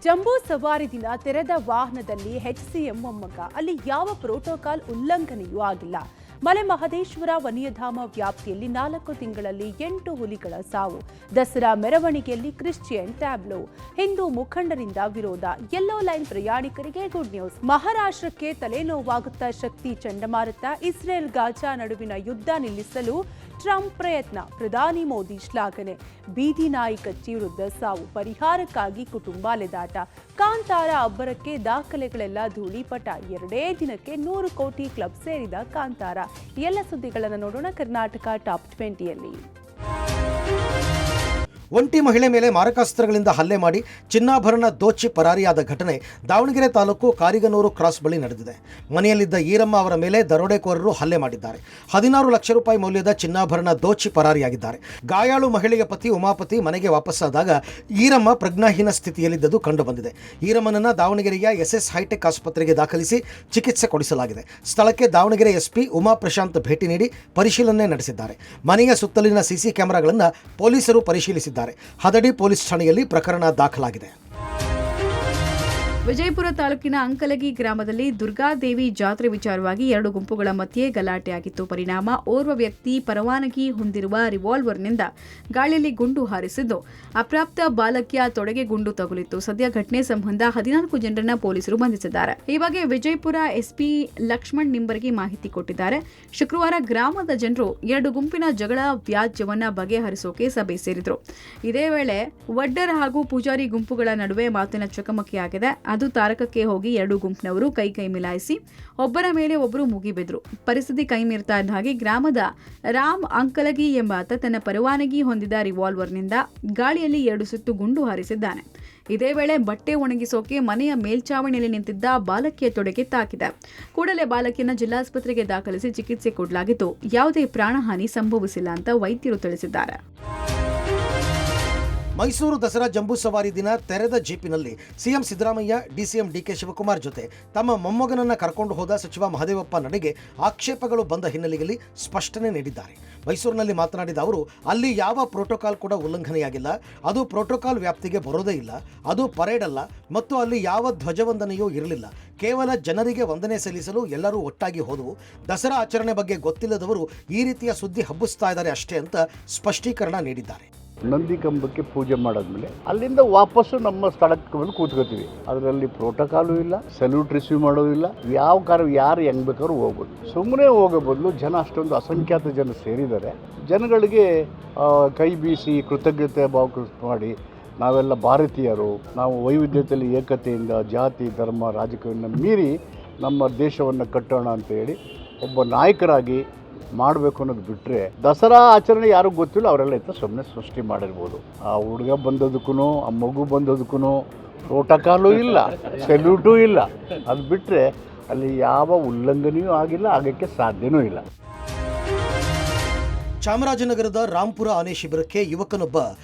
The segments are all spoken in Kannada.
ಜಂಬೂ ಸವಾರಿ ದಿನ ತೆರೆದ ವಾಹನದಲ್ಲಿ ಎಚ್ಸಿಎಂ ಮೊಮ್ಮಗ. ಅಲ್ಲಿ ಯಾವ ಪ್ರೋಟೋಕಾಲ್ ಉಲ್ಲಂಘನೆಯೂ ಆಗಿಲ್ಲ. ಮಲೆ ಮಹದೇಶ್ವರ ವನ್ಯಧಾಮ ವ್ಯಾಪ್ತಿಯಲ್ಲಿ 4 ತಿಂಗಳಲ್ಲಿ 8 ಹುಲಿಗಳ ಸಾವು. ದಸರಾ ಮೆರವಣಿಗೆಯಲ್ಲಿ ಕ್ರಿಶ್ಚಿಯನ್ ಟ್ಯಾಬ್ಲೋ. ಹಿಂದೂ ಮುಖಂಡರಿಂದ ವಿರೋಧ. ಯೆಲ್ಲೋ ಲೈನ್ ಪ್ರಯಾಣಿಕರಿಗೆ ಗುಡ್ ನ್ಯೂಸ್. ಮಹಾರಾಷ್ಟ್ರಕ್ಕೆ ತಲೆನೋವಾಗುತ್ತಾ ಶಕ್ತಿ ಚಂಡಮಾರುತ. ಇಸ್ರೇಲ್ ಗಾಜಾ ನಡುವಿನ ಯುದ್ಧ ನಿಲ್ಲಿಸಲು ಟ್ರಂಪ್ ಪ್ರಯತ್ನ. ಪ್ರಧಾನಿ ಮೋದಿ ಶ್ಲಾಘನೆ. ಬೀದಿ ನಾಯಿ ಕಚ್ಚಿ ವೃದ್ಧ ಸಾವು. ಪರಿಹಾರಕ್ಕಾಗಿ ಕುಟುಂಬ ಅಲೆದಾಟ. ಕಾಂತಾರ ಅಬ್ಬರಕ್ಕೆ ದಾಖಲೆಗಳೆಲ್ಲ ಧೂಳಿಪಟ. 2 ದಿನಕ್ಕೆ 100 ಕೋಟಿ ಕ್ಲಬ್ ಸೇರಿದ ಕಾಂತಾರ. ಎಲ್ಲ ಸುದ್ದಿಗಳನ್ನು ನೋಡೋಣ ಕರ್ನಾಟಕ ಟಾಪ್ 20ಯಲ್ಲಿ. ಒಂಟಿ ಮಹಿಳೆ ಮೇಲೆ ಮಾರಕಾಸ್ತ್ರಗಳಿಂದ ಹಲ್ಲೆ ಮಾಡಿ ಚಿನ್ನಾಭರಣ ದೋಚಿ ಪರಾರಿಯಾದ ಘಟನೆ ದಾವಣಗೆರೆ ತಾಲೂಕು ಕಾರಿಗನೂರು ಕ್ರಾಸ್ ಬಳಿ ನಡೆದಿದೆ. ಮನೆಯಲ್ಲಿದ್ದ ಈರಮ್ಮ ಅವರ ಮೇಲೆ ದರೋಡೆಕೋರರು ಹಲ್ಲೆ ಮಾಡಿದ್ದಾರೆ. 16 ಲಕ್ಷ ರೂಪಾಯಿ ಮೌಲ್ಯದ ಚಿನ್ನಾಭರಣ ದೋಚಿ ಪರಾರಿಯಾಗಿದ್ದಾರೆ. ಗಾಯಾಳು ಮಹಿಳೆಯ ಪತಿ ಉಮಾಪತಿ ಮನೆಗೆ ವಾಪಸ್ಸಾದಾಗ ಈರಮ್ಮ ಪ್ರಜ್ಞಾಹೀನ ಸ್ಥಿತಿಯಲ್ಲಿದ್ದುದು ಕಂಡುಬಂದಿದೆ. ಈರಮ್ಮನನ್ನು ದಾವಣಗೆರೆಯ ಎಸ್ಎಸ್ ಹೈಟೆಕ್ ಆಸ್ಪತ್ರೆಗೆ ದಾಖಲಿಸಿ ಚಿಕಿತ್ಸೆ ಕೊಡಿಸಲಾಗಿದೆ. ಸ್ಥಳಕ್ಕೆ ದಾವಣಗೆರೆ ಎಸ್ಪಿ ಉಮಾ ಪ್ರಶಾಂತ್ ಭೇಟಿ ನೀಡಿ ಪರಿಶೀಲನೆ ನಡೆಸಿದ್ದಾರೆ. ಮನೆಯ ಸುತ್ತಲಿನ ಸಿಸಿ ಕ್ಯಾಮೆರಾಗಳನ್ನು ಪೊಲೀಸರು ಪರಿಶೀಲಿಸಿದ್ದಾರೆ. ಹದಡಿ ಪೊಲೀಸ್ ಠಾಣೆಯಲ್ಲಿ ಪ್ರಕರಣ ದಾಖಲಾಗಿದೆ. ವಿಜಯಪುರ ತಾಲೂಕಿನ ಅಂಕಲಗಿ ಗ್ರಾಮದಲ್ಲಿ ದುರ್ಗಾದೇವಿ ಜಾತ್ರೆ ವಿಚಾರವಾಗಿ 2 ಗುಂಪುಗಳ ಮಧ್ಯೆ ಗಲಾಟೆಯಾಗಿತ್ತು. ಪರಿಣಾಮ ಓರ್ವ ವ್ಯಕ್ತಿ ಪರವಾನಗಿ ಹೊಂದಿರುವ ರಿವಾಲ್ವರ್ನಿಂದ ಗಾಳಿಯಲ್ಲಿ ಗುಂಡು ಹಾರಿಸಿದ್ದು ಅಪ್ರಾಪ್ತ ಬಾಲಕಿಯ ತೊಡೆಗೆ ಗುಂಡು ತಗುಲಿತ್ತು. ಸದ್ಯ ಘಟನೆ ಸಂಬಂಧ 14 ಜನರನ್ನ ಪೊಲೀಸರು ಬಂಧಿಸಿದ್ದಾರೆ. ಈ ಬಗ್ಗೆ ವಿಜಯಪುರ ಎಸ್ಪಿ ಲಕ್ಷ್ಮಣ್ ನಿಂಬರ್ಗಿ ಮಾಹಿತಿ ಕೊಟ್ಟಿದ್ದಾರೆ. ಶುಕ್ರವಾರ ಗ್ರಾಮದ ಜನರು 2 ಗುಂಪಿನ ಜಗಳ ವ್ಯಾಜ್ಯವನ್ನ ಬಗೆಹರಿಸೋಕೆ ಸಭೆ ಸೇರಿದ್ರು. ಇದೇ ವೇಳೆ ವಡ್ಡರ್ ಹಾಗೂ ಪೂಜಾರಿ ಗುಂಪುಗಳ ನಡುವೆ ಮಾತಿನ ಚಕಮಕಿಯಾಗಿದೆ. ಅದು ತಾರಕಕ್ಕೆ ಹೋಗಿ 2 ಗುಂಪಿನವರು ಕೈ ಮಿಲಾಯಿಸಿ ಒಬ್ಬರ ಮೇಲೆ ಒಬ್ಬರು ಮುಗಿಬಿದ್ರು. ಪರಿಸ್ಥಿತಿ ಕೈ ಮೀರ್ತಾ ಇದ್ದ ಹಾಗೆ ಗ್ರಾಮದ ರಾಮ್ ಅಂಕಲಗಿ ಎಂಬಾತ ತನ್ನ ಪರವಾನಗಿ ಹೊಂದಿದ ರಿವಾಲ್ವರ್ನಿಂದ ಗಾಳಿಯಲ್ಲಿ 2 ಸುತ್ತು ಗುಂಡು ಹಾರಿಸಿದ್ದಾನೆ. ಇದೇ ವೇಳೆ ಬಟ್ಟೆ ಒಣಗಿಸೋಕೆ ಮನೆಯ ಮೇಲ್ಚಾವಣಿಯಲ್ಲಿ ನಿಂತಿದ್ದ ಬಾಲಕಿಯ ತೊಡೆಗೆ ತಾಕಿದೆ. ಕೂಡಲೇ ಬಾಲಕಿಯನ್ನು ಜಿಲ್ಲಾಸ್ಪತ್ರೆಗೆ ದಾಖಲಿಸಿ ಚಿಕಿತ್ಸೆ ಕೊಡಲಾಗಿದ್ದು ಯಾವುದೇ ಪ್ರಾಣಹಾನಿ ಸಂಭವಿಸಿಲ್ಲ ಅಂತ ವೈದ್ಯರು ತಿಳಿಸಿದ್ದಾರೆ. ಮೈಸೂರು ದಸರಾ ಜಂಬೂ ಸವಾರಿ ದಿನ ತೆರೆದ ಜೀಪಿನಲ್ಲಿ CM Siddaramaiah, DCM D K Shivakumar ಜೊತೆ ತಮ್ಮ ಮೊಮ್ಮಗನನ್ನು ಕರ್ಕೊಂಡು ಹೋದ ಸಚಿವ ಮಹದೇವಪ್ಪ ನಡೆಗೆ ಆಕ್ಷೇಪಗಳು ಬಂದ ಹಿನ್ನೆಲೆಯಲ್ಲಿ ಸ್ಪಷ್ಟನೆ ನೀಡಿದ್ದಾರೆ. ಮೈಸೂರಿನಲ್ಲಿ ಮಾತನಾಡಿದ ಅವರು, ಅಲ್ಲಿ ಯಾವ ಪ್ರೋಟೋಕಾಲ್ ಕೂಡ ಉಲ್ಲಂಘನೆಯಾಗಿಲ್ಲ. ಅದು ಪ್ರೋಟೋಕಾಲ್ ವ್ಯಾಪ್ತಿಗೆ ಬರೋದೇ ಇಲ್ಲ. ಅದು ಪರೇಡ್ ಅಲ್ಲ ಮತ್ತು ಅಲ್ಲಿ ಯಾವ ಧ್ವಜವಂದನೆಯೂ ಇರಲಿಲ್ಲ. ಕೇವಲ ಜನರಿಗೆ ವಂದನೆ ಸಲ್ಲಿಸಲು ಎಲ್ಲರೂ ಒಟ್ಟಾಗಿ ಹೋದವು. ದಸರಾ ಆಚರಣೆ ಬಗ್ಗೆ ಗೊತ್ತಿಲ್ಲದವರು ಈ ರೀತಿಯ ಸುದ್ದಿ ಹಬ್ಬಿಸ್ತಾ ಇದ್ದಾರೆ ಅಷ್ಟೇ ಅಂತ ಸ್ಪಷ್ಟೀಕರಣ ನೀಡಿದ್ದಾರೆ. ನಂದಿ ಕಂಬಕ್ಕೆ ಪೂಜೆ ಮಾಡಾದ್ಮೇಲೆ ಅಲ್ಲಿಂದ ವಾಪಸ್ಸು ನಮ್ಮ ಸ್ಥಳಕ್ಕೆ ಬಂದು ಕೂತ್ಕೋತೀವಿ. ಅದರಲ್ಲಿ ಪ್ರೋಟೋಕಾಲು ಇಲ್ಲ, ಸಲ್ಯೂಟ್ ರಿಸೀವ್ ಮಾಡೋದಿಲ್ಲ. ಯಾವ ಕಾರು ಯಾರು ಹೆಂಗ್ ಬೇಕಾದ್ರೂ ಹೋಗ್ಬೋದು. ಸುಮ್ಮನೆ ಹೋಗೋ ಬದಲು ಜನ ಅಷ್ಟೊಂದು ಅಸಂಖ್ಯಾತ ಜನ ಸೇರಿದ್ದಾರೆ. ಜನಗಳಿಗೆ ಕೈ ಬೀಸಿ ಕೃತಜ್ಞತೆ ಭಾವ ಮಾಡಿ ನಾವೆಲ್ಲ ಭಾರತೀಯರು, ನಾವು ವೈವಿಧ್ಯತೆಯಲ್ಲಿ ಏಕತೆಯಿಂದ ಜಾತಿ ಧರ್ಮ ರಾಜಕೀಯವನ್ನು ಮೀರಿ ನಮ್ಮ ದೇಶವನ್ನು ಕಟ್ಟೋಣ ಅಂತ ಹೇಳಿ ಒಬ್ಬ ನಾಯಕರಾಗಿ ಮಾಡಬೇಕು ಅನ್ನೋದು ಬಿಟ್ಟರೆ ದಸರಾ ಆಚರಣೆ ಯಾರಿಗೂ ಗೊತ್ತಿಲ್ಲ. ಅವರೆಲ್ಲ ಇತ್ತು ಸುಮ್ಮನೆ ಸೃಷ್ಟಿ ಮಾಡಿರ್ಬೋದು. ಆ ಹುಡುಗ ಬಂದೋದಕ್ಕೂ ಆ ಮಗು ಬಂದೋದಕ್ಕೂ ಪ್ರೋಟೋಕಾಲು ಇಲ್ಲ, ಸೆಲ್ಯೂಟೂ ಇಲ್ಲ. ಅದು ಬಿಟ್ಟರೆ ಅಲ್ಲಿ ಯಾವ ಉಲ್ಲಂಘನೆಯೂ ಆಗಿಲ್ಲ, ಆಗಕ್ಕೆ ಸಾಧ್ಯನೂ ಇಲ್ಲ. ಚಾಮರಾಜನಗರದ ರಾಂಪುರ ಆನೆ ಶಿಬಿರಕ್ಕೆ ಯುವಕನೊಬ್ಬ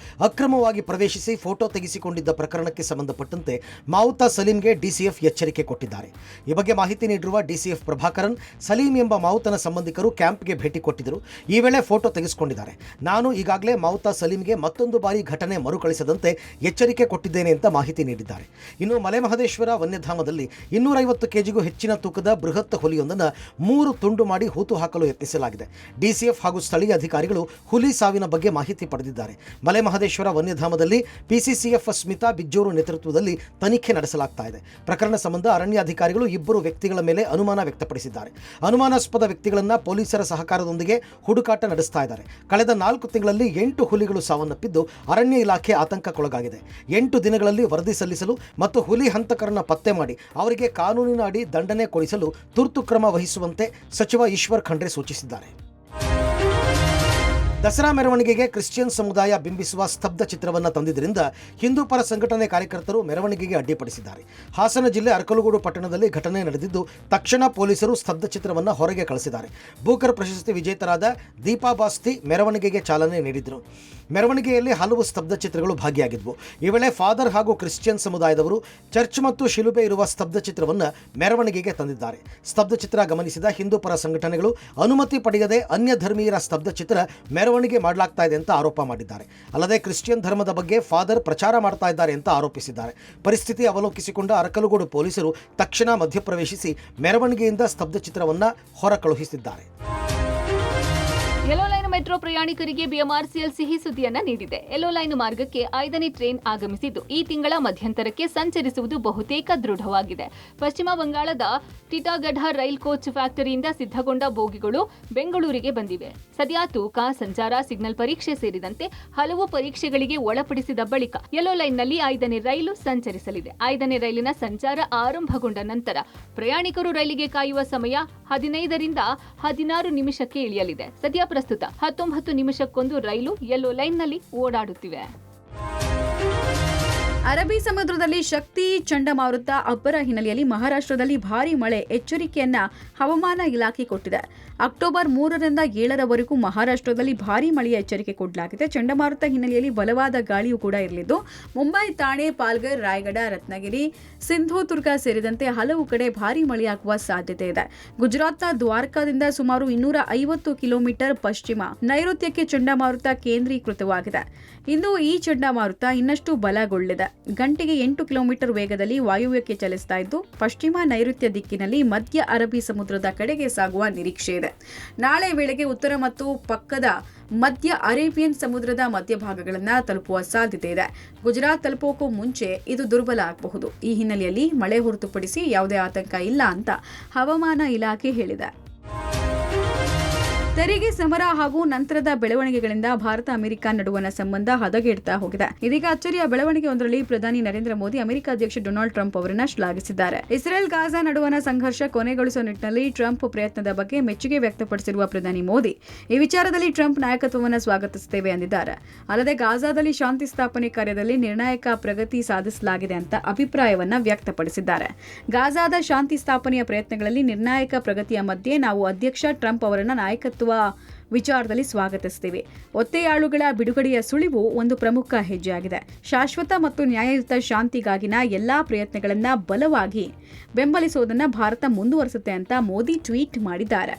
ಅಕ್ರಮವಾಗಿ ಪ್ರವೇಶಿಸಿ ಫೋಟೋ ತೆಗೆಸಿಕೊಂಡಿದ್ದ ಪ್ರಕರಣಕ್ಕೆ ಸಂಬಂಧಪಟ್ಟಂತೆ ಮಾವುತ ಸಲೀಂಗೆ ಡಿಸಿಎಫ್ ಎಚ್ಚರಿಕೆ ಕೊಟ್ಟಿದ್ದಾರೆ. ಈ ಬಗ್ಗೆ ಮಾಹಿತಿ ನೀಡಿರುವ ಡಿಸಿಎಫ್ ಪ್ರಭಾಕರನ್, ಸಲೀಂ ಎಂಬ ಮಾವುತನ ಸಂಬಂಧಿಕರು ಕ್ಯಾಂಪ್ಗೆ ಭೇಟಿ ಕೊಟ್ಟಿದ್ದರು. ಈ ವೇಳೆ ಫೋಟೋ ತೆಗೆಸಿಕೊಂಡಿದ್ದಾರೆ. ನಾನು ಈಗಾಗಲೇ ಮಾವುತ ಸಲೀಂಗೆ ಮತ್ತೊಂದು ಬಾರಿ ಘಟನೆ ಮರುಕಳಿಸದಂತೆ ಎಚ್ಚರಿಕೆ ಕೊಟ್ಟಿದ್ದೇನೆ ಅಂತ ಮಾಹಿತಿ ನೀಡಿದ್ದಾರೆ. ಇನ್ನು ಮಲೆ ಮಹದೇಶ್ವರ ವನ್ಯಧಾಮದಲ್ಲಿ 250 ಕೆಜಿಗೂ ಹೆಚ್ಚಿನ ತೂಕದ ಬೃಹತ್ ಹುಲಿಯೊಂದನ್ನು 3 ತುಂಡು ಮಾಡಿ ಹೂತು ಹಾಕಲು ಯತ್ನಿಸಲಾಗಿದೆ. ಡಿಸಿಎಫ್ ಹಾಗೂ ಸ್ಥಳೀಯ ಅಧಿಕಾರಿಗಳು ಹುಲಿ ಸಾವಿನ ಬಗ್ಗೆ ಮಾಹಿತಿ ಪಡೆದಿದ್ದಾರೆ. ಮಲೆ ಮಹದೇಶ್ವರ ವನ್ಯಧಾಮದಲ್ಲಿ ಪಿಸಿಸಿಎಫ್ ಸ್ಮಿತಾ ಬಿಜ್ಜೂರು ನೇತೃತ್ವದಲ್ಲಿ ತನಿಖೆ ನಡೆಸಲಾಗ್ತಾ ಇದೆ. ಪ್ರಕರಣ ಸಂಬಂಧ ಅರಣ್ಯ ಅಧಿಕಾರಿಗಳು 2 ವ್ಯಕ್ತಿಗಳ ಮೇಲೆ ಅನುಮಾನ ವ್ಯಕ್ತಪಡಿಸಿದ್ದಾರೆ. ಅನುಮಾನಾಸ್ಪದ ವ್ಯಕ್ತಿಗಳನ್ನು ಪೊಲೀಸರ ಸಹಕಾರದೊಂದಿಗೆ ಹುಡುಕಾಟ ನಡೆಸ್ತಾ ಇದ್ದಾರೆ. ಕಳೆದ 4 ತಿಂಗಳಲ್ಲಿ 8 ಹುಲಿಗಳು ಸಾವನ್ನಪ್ಪಿದ್ದು ಅರಣ್ಯ ಇಲಾಖೆ ಆತಂಕಕ್ಕೊಳಗಾಗಿದೆ. 8 ದಿನಗಳಲ್ಲಿ ವರದಿ ಸಲ್ಲಿಸಲು ಮತ್ತು ಹುಲಿ ಹಂತಕರನ್ನ ಪತ್ತೆ ಮಾಡಿ ಅವರಿಗೆ ಕಾನೂನಿನ ಅಡಿ ದಂಡನೆ ಕೊಡಿಸಲು ತುರ್ತು ಕ್ರಮ ವಹಿಸುವಂತೆ ಸಚಿವ ಈಶ್ವರ್ ಖಂಡ್ರೆ ಸೂಚಿಸಿದ್ದಾರೆ. ದಸರಾ ಮೆರವಣಿಗೆಗೆ ಕ್ರಿಶ್ಚಿಯನ್ ಸಮುದಾಯ ಬಿಂಬಿಸುವ ಸ್ತಬ್ಧ ಚಿತ್ರವನ್ನು ತಂದಿದ್ದರಿಂದ ಹಿಂದೂ ಪರ ಸಂಘಟನೆ ಕಾರ್ಯಕರ್ತರು ಮೆರವಣಿಗೆಗೆ ಅಡ್ಡಿಪಡಿಸಿದ್ದಾರೆ. ಹಾಸನ ಜಿಲ್ಲೆ ಅರಕಲಗೂಡು ಪಟ್ಟಣದಲ್ಲಿ ಘಟನೆ ನಡೆದಿದ್ದು ತಕ್ಷಣ ಪೊಲೀಸರು ಸ್ತಬ್ಧ ಚಿತ್ರವನ್ನು ಹೊರಗೆ ಕಳಿಸಿದ್ದಾರೆ. ಬೂಕರ್ ಪ್ರಶಸ್ತಿ ವಿಜೇತರಾದ ದೀಪಾ ಬಾಸ್ತಿ ಮೆರವಣಿಗೆಗೆ ಚಾಲನೆ ನೀಡಿದರು. ಮೆರವಣಿಗೆಯಲ್ಲಿ ಹಲವು ಸ್ತಬ್ಧ ಚಿತ್ರಗಳು ಭಾಗಿಯಾಗಿದ್ವು. ಈ ವೇಳೆ ಫಾದರ್ ಹಾಗೂ ಕ್ರಿಶ್ಚಿಯನ್ ಸಮುದಾಯದವರು ಚರ್ಚ್ ಮತ್ತು ಶಿಲುಬೆ ಇರುವ ಸ್ತಬ್ಧ ಚಿತ್ರವನ್ನು ಮೆರವಣಿಗೆಗೆ ತಂದಿದ್ದಾರೆ. ಸ್ತಬ್ಧ ಚಿತ್ರ ಗಮನಿಸಿದ ಹಿಂದೂ ಪರ ಸಂಘಟನೆಗಳು ಅನುಮತಿ ಪಡೆಯದೆ ಅನ್ಯ ಧರ್ಮೀಯರ ಸ್ತಬ್ಧ ಚಿತ್ರ ಮೆರವಣಿಗೆ ಮೆರವಣಿಗೆ ಮಾಡಲಾಗ್ತಾ ಇದೆ ಅಂತ ಆರೋಪ ಮಾಡಿದ್ದಾರೆ. ಅಲ್ಲದೆ ಕ್ರಿಶ್ಚಿಯನ್ ಧರ್ಮದ ಬಗ್ಗೆ ಫಾದರ್ ಪ್ರಚಾರ ಮಾಡ್ತಾ ಇದ್ದಾರೆ ಅಂತ ಆರೋಪಿಸಿದ್ದಾರೆ. ಪರಿಸ್ಥಿತಿ ಅವಲೋಕಿಸಿಕೊಂಡ ಅರಕಲಗೂಡು ಪೊಲೀಸರು ತಕ್ಷಣ ಮಧ್ಯಪ್ರವೇಶಿಸಿ ಮೆರವಣಿಗೆಯಿಂದ ಸ್ತಬ್ಧ ಚಿತ್ರವನ್ನು ಹೊರ ಕಳುಹಿಸಿದ್ದಾರೆ. ಯೆಲ್ಲೋ ಲೈನ್ ಮೆಟ್ರೋ ಪ್ರಯಾಣಿಕರಿಗೆ ಬಿಎಂಆರ್ಸಿಎಲ್ ಸಿಹಿ ಸುದ್ದಿಯನ್ನ ನೀಡಿದೆ. ಯೆಲ್ಲೋ ಲೈನ್ ಮಾರ್ಗಕ್ಕೆ 5ನೇ ಟ್ರೈನ್ ಆಗಮಿಸಿದ್ದು ಈ ತಿಂಗಳ ಮಧ್ಯಂತರಕ್ಕೆ ಸಂಚರಿಸುವುದು ಬಹುತೇಕ ದೃಢವಾಗಿದೆ. ಪಶ್ಚಿಮ ಬಂಗಾಳದ ಟಿಟಾಗಢ ರೈಲ್ ಕೋಚ್ ಫ್ಯಾಕ್ಟರಿಯಿಂದ ಸಿದ್ಧಗೊಂಡ ಬೋಗಿಗಳು ಬೆಂಗಳೂರಿಗೆ ಬಂದಿವೆ. ಸದ್ಯ ತೂಕ, ಸಂಚಾರ, ಸಿಗ್ನಲ್ ಪರೀಕ್ಷೆ ಸೇರಿದಂತೆ ಹಲವು ಪರೀಕ್ಷೆಗಳಿಗೆ ಒಳಪಡಿಸಿದ ಬಳಿಕ ಯೆಲ್ಲೋ ಲೈನ್ನಲ್ಲಿ 5ನೇ ರೈಲು ಸಂಚರಿಸಲಿದೆ. 5ನೇ ರೈಲಿನ ಸಂಚಾರ ಆರಂಭಗೊಂಡ ನಂತರ ಪ್ರಯಾಣಿಕರು ರೈಲಿಗೆ ಕಾಯುವ ಸಮಯ 15ರಿಂದ 16 ನಿಮಿಷಕ್ಕೆ ಇಳಿಯಲಿದೆ. ಸದ್ಯ ಪ್ರಸ್ತುತ 19 ನಿಮಿಷಕ್ಕೊಂದು ರೈಲು ಯೆಲ್ಲೋ ಲೈನ್ನಲ್ಲಿ ಓಡಾಡುತ್ತಿವೆ. ಅರಬ್ಬಿ ಸಮುದ್ರದಲ್ಲಿ ಶಕ್ತಿ ಚಂಡಮಾರುತ ಅಬ್ಬರ ಹಿನ್ನೆಲೆಯಲ್ಲಿ ಮಹಾರಾಷ್ಟ್ರದಲ್ಲಿ ಭಾರೀ ಮಳೆ ಎಚ್ಚರಿಕೆಯನ್ನ ಹವಾಮಾನ ಇಲಾಖೆ ಕೊಟ್ಟಿದೆ. ಅಕ್ಟೋಬರ್ 3ರಿಂದ 7ರವರೆಗೂ ಮಹಾರಾಷ್ಟ್ರದಲ್ಲಿ ಭಾರೀ ಮಳೆಯ ಎಚ್ಚರಿಕೆ ಕೊಡಲಾಗಿದೆ. ಚಂಡಮಾರುತ ಹಿನ್ನೆಲೆಯಲ್ಲಿ ಬಲವಾದ ಗಾಳಿಯೂ ಕೂಡ ಇರಲಿದ್ದು ಮುಂಬೈ, ಥಾಣೆ, ಪಾಲ್ಘರ್, ರಾಯಗಢ, ರತ್ನಗಿರಿ, ಸಿಂಧುದುರ್ಗ ಸೇರಿದಂತೆ ಹಲವು ಕಡೆ ಭಾರೀ ಮಳೆಯಾಗುವ ಸಾಧ್ಯತೆ ಇದೆ. ಗುಜರಾತ್ನ ದ್ವಾರಕಾದಿಂದ ಸುಮಾರು 250 ಕಿಲೋಮೀಟರ್ ಪಶ್ಚಿಮ ನೈಋತ್ಯಕ್ಕೆ ಚಂಡಮಾರುತ ಕೇಂದ್ರೀಕೃತವಾಗಿದೆ. ಇಂದು ಈ ಚಂಡಮಾರುತ ಇನ್ನಷ್ಟು ಬಲಗೊಳ್ಳಿದೆ. ಗಂಟೆಗೆ 8 ಕಿಲೋಮೀಟರ್ ವೇಗದಲ್ಲಿ ವಾಯುವ್ಯಕ್ಕೆ ಚಲಿಸ್ತಾ ಇದ್ದು ಪಶ್ಚಿಮ ನೈಋತ್ಯ ದಿಕ್ಕಿನಲ್ಲಿ ಮಧ್ಯ ಅರಬ್ಬಿ ಸಮುದ್ರದ ಕಡೆಗೆ ಸಾಗುವ ನಿರೀಕ್ಷೆ ಇದೆ. ನಾಳೆ ವೇಳೆಗೆ ಉತ್ತರ ಮತ್ತು ಪಕ್ಕದ ಮಧ್ಯ ಅರೇಬಿಯನ್ ಸಮುದ್ರದ ಮಧ್ಯಭಾಗಗಳನ್ನು ತಲುಪುವ ಸಾಧ್ಯತೆ ಇದೆ. ಗುಜರಾತ್ ತಲುಪೋಕ್ಕೂ ಮುಂಚೆ ಇದು ದುರ್ಬಲ ಆಗಬಹುದು. ಈ ಹಿನ್ನೆಲೆಯಲ್ಲಿ ಮಳೆ ಹೊರತುಪಡಿಸಿ ಯಾವುದೇ ಆತಂಕ ಇಲ್ಲ ಅಂತ ಹವಾಮಾನ ಇಲಾಖೆ ಹೇಳಿದೆ. ತೆರಿಗೆ ಸಮರ ಹಾಗೂ ನಂತರದ ಬೆಳವಣಿಗೆಗಳಿಂದ ಭಾರತ ಅಮೆರಿಕ ನಡುವಣ ಸಂಬಂಧ ಹದಗೆಡ್ತಾ ಹೋಗಿದೆ. ಇದೀಗ ಅಚ್ಚರಿಯ ಬೆಳವಣಿಗೆಯೊಂದರಲ್ಲಿ ಪ್ರಧಾನಿ ನರೇಂದ್ರ ಮೋದಿ ಅಮೆರಿಕ ಅಧ್ಯಕ್ಷ ಡೊನಾಲ್ಡ್ ಟ್ರಂಪ್ ಅವರನ್ನ ಶ್ಲಾಘಿಸಿದ್ದಾರೆ. ಇಸ್ರೇಲ್ ಗಾಜಾ ನಡುವಣ ಸಂಘರ್ಷ ಕೊನೆಗೊಳಿಸುವ ನಿಟ್ಟಿನಲ್ಲಿ ಟ್ರಂಪ್ ಪ್ರಯತ್ನದ ಬಗ್ಗೆ ಮೆಚ್ಚುಗೆ ವ್ಯಕ್ತಪಡಿಸಿರುವ ಪ್ರಧಾನಿ ಮೋದಿ ಈ ವಿಚಾರದಲ್ಲಿ ಟ್ರಂಪ್ ನಾಯಕತ್ವವನ್ನು ಸ್ವಾಗತಿಸುತ್ತೇವೆ ಎಂದಿದ್ದಾರೆ. ಅಲ್ಲದೆ ಗಾಜಾದಲ್ಲಿ ಶಾಂತಿ ಸ್ಥಾಪನೆ ಕಾರ್ಯದಲ್ಲಿ ನಿರ್ಣಾಯಕ ಪ್ರಗತಿ ಸಾಧಿಸಲಾಗಿದೆ ಅಂತ ಅಭಿಪ್ರಾಯವನ್ನ ವ್ಯಕ್ತಪಡಿಸಿದ್ದಾರೆ. ಗಾಜಾದ ಶಾಂತಿ ಸ್ಥಾಪನೆಯ ಪ್ರಯತ್ನಗಳಲ್ಲಿ ನಿರ್ಣಾಯಕ ಪ್ರಗತಿಯ ಮಧ್ಯೆ ನಾವು ಅಧ್ಯಕ್ಷ ಟ್ರಂಪ್ ಅವರನ್ನ ನಾಯಕತ್ವ ವಿಚಾರದಲ್ಲಿ ಸ್ವಾಗತಿಸುತ್ತೇವೆ. ಒತ್ತೆಯಾಳುಗಳ ಬಿಡುಗಡೆಯ ಸುಳಿವು ಒಂದು ಪ್ರಮುಖ ಹೆಜ್ಜೆಯಾಗಿದೆ. ಶಾಶ್ವತ ಮತ್ತು ನ್ಯಾಯಯುತ ಶಾಂತಿಗಾಗಿನ ಎಲ್ಲಾ ಪ್ರಯತ್ನಗಳನ್ನು ಬಲವಾಗಿ ಬೆಂಬಲಿಸುವುದನ್ನು ಭಾರತ ಮುಂದುವರಿಸುತ್ತೆ ಅಂತ ಮೋದಿ ಟ್ವೀಟ್ ಮಾಡಿದ್ದಾರೆ.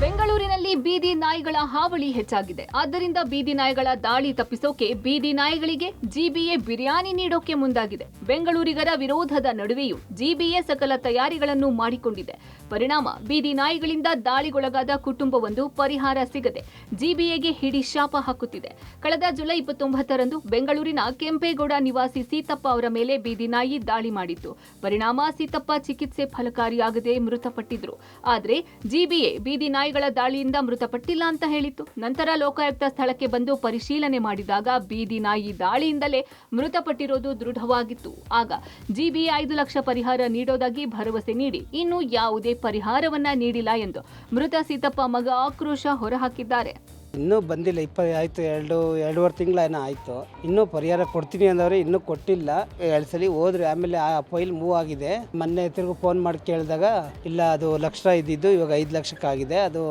ಬೆಂಗಳೂರಿನಲ್ಲಿ ಬೀದಿ ನಾಯಿಗಳ ಹಾವಳಿ ಹೆಚ್ಚಾಗಿದೆ. ಆದ್ದರಿಂದ ಬೀದಿ ನಾಯಿಗಳ ದಾಳಿ ತಪ್ಪಿಸೋಕೆ ಬೀದಿ ನಾಯಿಗಳಿಗೆ ಜಿಬಿಎ ಬಿರಿಯಾನಿ ನೀಡೋಕೆ ಮುಂದಾಗಿದೆ. ಬೆಂಗಳೂರಿಗರ ವಿರೋಧದ ನಡುವೆಯೂ ಜಿಬಿಎ ಸಕಲ ತಯಾರಿಗಳನ್ನು ಮಾಡಿಕೊಂಡಿದೆ. ಪರಿಣಾಮ ಬೀದಿ ನಾಯಿಗಳಿಂದ ದಾಳಿಗೊಳಗಾದ ಕುಟುಂಬವೊಂದು ಪರಿಹಾರ ಸಿಗದೆ ಜಿಬಿಎಗೆ ಹಿಡಿ ಶಾಪ ಹಾಕುತ್ತಿದೆ. ಕಳೆದ ಜುಲೈ 29ರಂದು ಬೆಂಗಳೂರಿನ ಕೆಂಪೇಗೌಡ ನಿವಾಸಿ ಸೀತಪ್ಪ ಅವರ ಮೇಲೆ ಬೀದಿ ನಾಯಿ ದಾಳಿ ಮಾಡಿತ್ತು. ಪರಿಣಾಮ ಸೀತಪ್ಪ ಚಿಕಿತ್ಸೆ ಫಲಕಾರಿಯಾಗದೆ ಮೃತಪಟ್ಟಿದ್ರು. ಆದರೆ ಜಿಬಿಎ ಬೀದಿ ನಾಯಿಗಳ ದಾಳಿಯಿಂದ ಮೃತಪಟ್ಟಿಲ್ಲ ಅಂತ ಹೇಳಿತ್ತು. ನಂತರ ಲೋಕಾಯುಕ್ತ ಸ್ಥಳಕ್ಕೆ ಬಂದು ಪರಿಶೀಲನೆ ಮಾಡಿದಾಗ ಬೀದಿ ನಾಯಿ ದಾಳಿಯಿಂದಲೇ ಮೃತಪಟ್ಟಿರೋದು ದೃಢವಾಗಿತ್ತು. ಆಗ ಜಿಬಿಎ 5 ಲಕ್ಷ ಪರಿಹಾರ ನೀಡೋದಾಗಿ ಭರವಸೆ ನೀಡಿ ಇನ್ನೂ ಯಾವುದೇ ಪರಿಹಾರವನ್ನ ನೀಡಿಲ್ಲ ಎಂದು ಮೃತ ಸೀತಪ್ಪ ಮಗ ಆಕ್ರೋಶ ಹೊರಹಾಕಿದ್ದಾರೆ. ಇನ್ನೂ ಬಂದಿಲ್ಲ. ಆಯಿತು, 2.5 ತಿಂಗಳೇನೋ ಆಯಿತು. ಇನ್ನೂ ಪರಿಹಾರ ಕೊಡ್ತೀನಿ ಅಂದವ್ರೆ, ಇನ್ನೂ ಕೊಟ್ಟಿಲ್ಲ. 2 ಸಲ ಹೋದ್ರೆ ಆಮೇಲೆ ಆ ಫೈಲ್ ಮೂವ್ ಆಗಿದೆ. ಮೊನ್ನೆ ತಿರುಗಿ ಫೋನ್ ಮಾಡಿ ಕೇಳಿದಾಗ ಇಲ್ಲ, ಅದು ಲಕ್ಷ ಇದ್ದಿದ್ದು ಇವಾಗ 5 ಲಕ್ಷಕ್ಕಾಗಿದೆ. ಅದು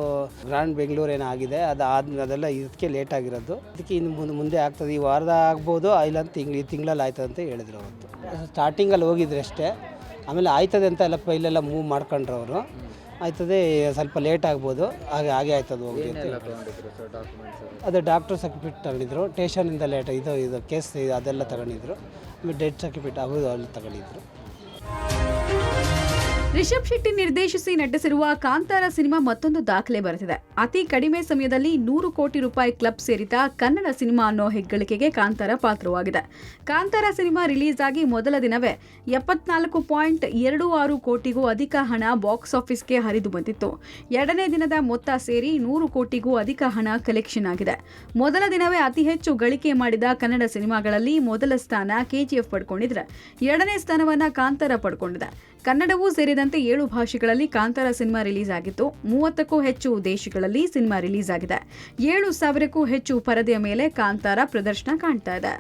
ಗ್ರ್ಯಾಂಡ್ ಬೆಂಗಳೂರು ಏನೋ ಆಗಿದೆ. ಅದೆಲ್ಲ ಇದಕ್ಕೆ ಲೇಟ್ ಆಗಿರೋದು. ಅದಕ್ಕೆ ಇನ್ನು ಮುಂದೆ ಆಗ್ತದೆ. ಈ ವಾರದ ಆಗ್ಬೋದು, ಇಲ್ಲ ಈ ತಿಂಗಳಲ್ಲಿ ಆಯ್ತದೆ ಅಂತ ಹೇಳಿದ್ರು. ಅವತ್ತು ಸ್ಟಾರ್ಟಿಂಗಲ್ಲಿ ಹೋಗಿದ್ರೆ ಅಷ್ಟೇ. ಆಮೇಲೆ ಆಯ್ತದೆ ಅಂತ ಎಲ್ಲ ಫೈಲೆಲ್ಲ ಮೂವ್ ಮಾಡ್ಕೊಂಡ್ರು ಅವರು. ಆಯ್ತದೆ, ಸ್ವಲ್ಪ ಲೇಟ್ ಆಗ್ಬೋದು. ಹಾಗೆ ಆಯ್ತದೆ ಹೋಗಿ. ಅದು ಡಾಕ್ಟರ್ ಸರ್ಟಿಫಿಕೇಟ್ ತಗೊಂಡಿದ್ರು. ಸ್ಟೇಷನಿಂದ ಲೇಟ್ ಇದು ಕೇಸ್ ಅದೆಲ್ಲ ತಗೊಂಡಿದ್ರು. ಡೆತ್ ಸರ್ಟಿಫಿಕೇಟ್ ಅವರು ಅಲ್ಲಿ ತಗೊಂಡಿದ್ರು. ರಿಷಬ್ ಶೆಟ್ಟಿ ನಿರ್ದೇಶಿಸಿ ನಟಿಸಿರುವ ಕಾಂತಾರ ಸಿನಿಮಾ ಮತ್ತೊಂದು ದಾಖಲೆ ಬರೆದಿದೆ. ಅತಿ ಕಡಿಮೆ ಸಮಯದಲ್ಲಿ 100 ಕೋಟಿ ರೂಪಾಯಿ ಕ್ಲಬ್ ಸೇರಿದ ಕನ್ನಡ ಸಿನಿಮಾ ಅನ್ನೋ ಹೆಗ್ಗಳಿಕೆಗೆ ಕಾಂತಾರ ಪಾತ್ರವಾಗಿದೆ. ಕಾಂತಾರ ಸಿನಿಮಾ ರಿಲೀಸ್ ಆಗಿ ಮೊದಲ ದಿನವೇ 74.26 ಕೋಟಿಗೂ ಅಧಿಕ ಹಣ ಬಾಕ್ಸ್ ಆಫೀಸ್ಗೆ ಹರಿದು ಬಂದಿತ್ತು. ಎರಡನೇ ದಿನದ ಮೊತ್ತ ಸೇರಿ 100 ಕೋಟಿಗೂ ಅಧಿಕ ಹಣ ಕಲೆಕ್ಷನ್ ಆಗಿದೆ. ಮೊದಲ ದಿನವೇ ಅತಿ ಹೆಚ್ಚು ಗಳಿಕೆ ಮಾಡಿದ ಕನ್ನಡ ಸಿನಿಮಾಗಳಲ್ಲಿ ಮೊದಲ ಸ್ಥಾನ ಕೆಜಿಎಫ್ ಪಡ್ಕೊಂಡಿದ್ರೆ, ಎರಡನೇ ಸ್ಥಾನವನ್ನ ಕಾಂತಾರ ಪಡ್ಕೊಂಡಿದೆ. ಕನ್ನಡವೂ ಸೇರಿದಂತೆ 7 ಭಾಷೆಗಳಲ್ಲಿ ಕಾಂತಾರ ಸಿನಿಮಾ ರಿಲೀಸ್ ಆಗಿತ್ತು. 30ಕ್ಕೂ ಹೆಚ್ಚು ದೇಶಗಳಲ್ಲಿ ಸಿನಿಮಾ ರಿಲೀಸ್ ಆಗಿದೆ. 7,000ಕ್ಕೂ ಹೆಚ್ಚು ಪರದೆಯ ಮೇಲೆ ಕಾಂತಾರ ಪ್ರದರ್ಶನ ಕಾಣ್ತಾ ಇದೆ.